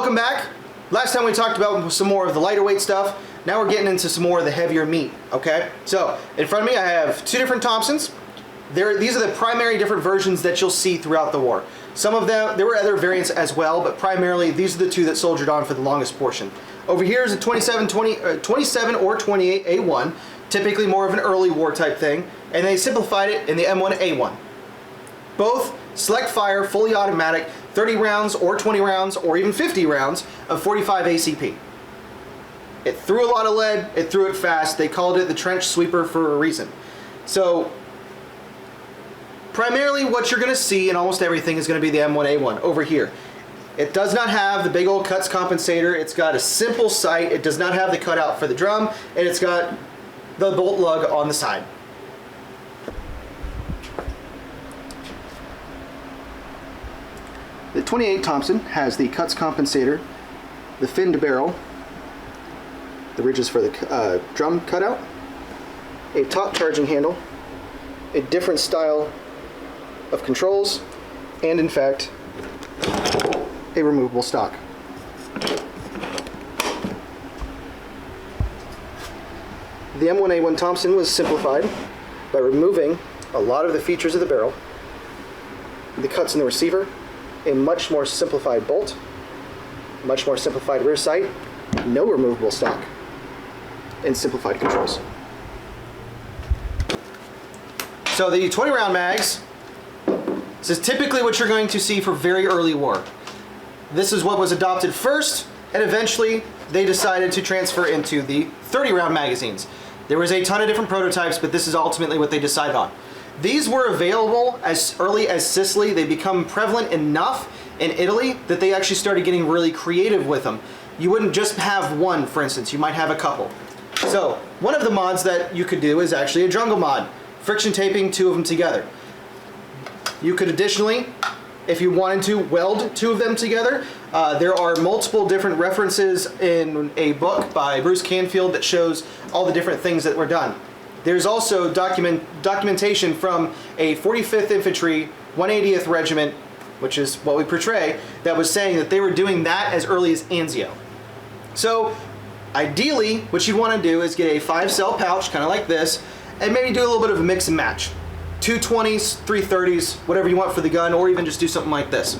welcome back. Last time we talked about some more of the lighter weight stuff. Now we're getting into some more of the heavier meat, okay? So, in front of me I have two different Thompsons. These are the primary different versions that you'll see throughout the war. Some of them, there were other variants as well, but primarily these are the two that soldiered on for the longest portion. Over here is a 27 or 28 A1, typically more of an early war type thing, and they simplified it in the M1A1. Both select fire, fully automatic, 30 rounds or 20 rounds or even 50 rounds of 45 ACP. It threw a lot of lead, it threw it fast. They called it the trench sweeper for a reason. So primarily what you're going to see in almost everything is going to be the M1A1 over here. It does not have the big old cuts compensator. It's got a simple sight. It does not have the cutout for the drum, and it's got the bolt lug on the side. The 28 Thompson has the cuts compensator, the fin to barrel, the ridges for the drum cutout, a top charging handle, a different style of controls, and in fact, a removable stock. The M1A1 Thompson was simplified by removing a lot of the features of the barrel, the cuts in the receiver, a much more simplified bolt, much more simplified rear sight, no removable stock, and simplified controls. So the 20 round mags, this is typically what you're going to see for very early war. This is what was adopted first, and eventually they decided to transfer into the 30 round magazines. There was a ton of different prototypes, but this is ultimately what they decided on. These were available as early as Sicily. They become prevalent enough in Italy that they actually started getting really creative with them. You wouldn't just have one, for instance, you might have a couple. So one of the mods that you could do is actually a jungle mod, friction taping two of them together. You could additionally, if you wanted to, weld two of them together. There are multiple different references in a book by Bruce Canfield that shows all the different things that were done. There's also documentation from a 45th Infantry 180th Regiment, which is what we portray, that was saying that they were doing that as early as Anzio. So ideally, what you want to do is get a 5-cell pouch, kind of like this, and maybe do a little bit of a mix and match. 220s, 330s, whatever you want for the gun, or even just do something like this.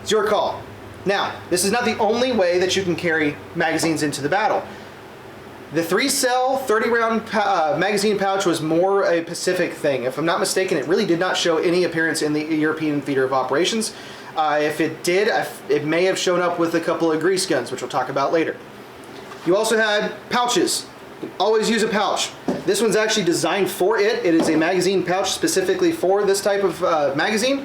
It's your call. Now, this is not the only way that you can carry magazines into the battle. The 3-cell, 30-round magazine pouch was more a Pacific thing. If I'm not mistaken, it really did not show any appearance in the European theater of operations. If it did, it may have shown up with a couple of grease guns, which we'll talk about later. You also had pouches. Always use a pouch. This one's actually designed for it. It is a magazine pouch specifically for this type of magazine.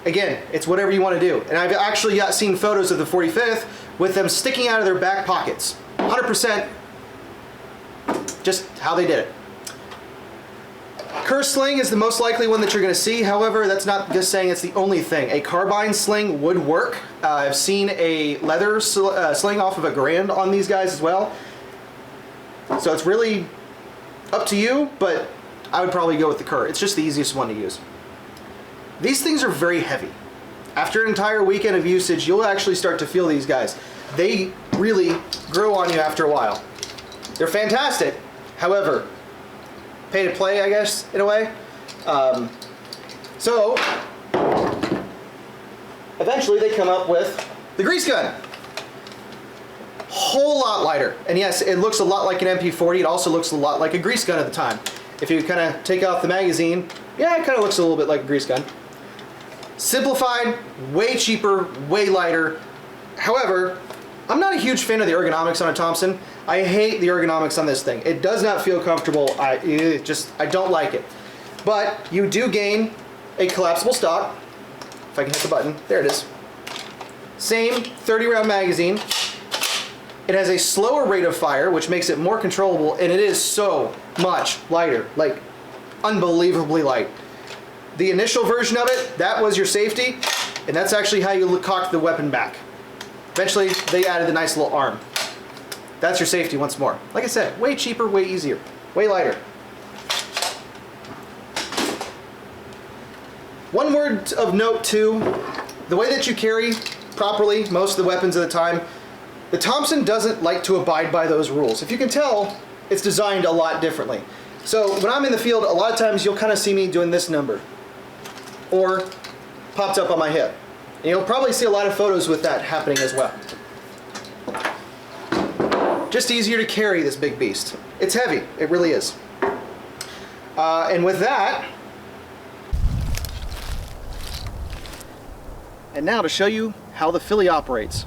Again, it's whatever you want to do. And I've actually seen photos of the 45th with them sticking out of their back pockets. 100% just how they did it. Kerr sling is the most likely one that you're going to see. However, that's not just saying it's the only thing. A carbine sling would work. I've seen a leather sling off of a Garand on these guys as well. So it's really up to you, but I would probably go with the Kerr. It's just the easiest one to use. These things are very heavy. After an entire weekend of usage, you'll actually start to feel these guys. They really grow on you after a while. They're fantastic. However, pay to play, I guess, in a way. So, eventually they come up with the grease gun. Whole lot lighter. And yes, it looks a lot like an MP40. It also looks a lot like a grease gun at the time. If you kind of take off the magazine, yeah, it kind of looks a little bit like a grease gun. Simplified, way cheaper, way lighter. However, I'm not a huge fan of the ergonomics on a Thompson. I hate the ergonomics on this thing. It does not feel comfortable. I don't like it. But you do gain a collapsible stock. If I can hit the button, there it is. Same 30-round magazine. It has a slower rate of fire, which makes it more controllable, and it is so much lighter, like unbelievably light. The initial version of it, that was your safety, and that's actually how you cocked the weapon back. Eventually, they added the nice little arm. That's your safety once more. Like I said, way cheaper, way easier, way lighter. One word of note too, the way that you carry properly most of the weapons at the time. The Thompson doesn't like to abide by those rules. If you can tell, it's designed a lot differently. So when I'm in the field, a lot of times you'll kind of see me doing this number, or popped up on my hip. And you'll probably see a lot of photos with that happening as well. Just easier to carry this big beast. It's heavy, it really is. And with that, and now to show you how the Philly operates.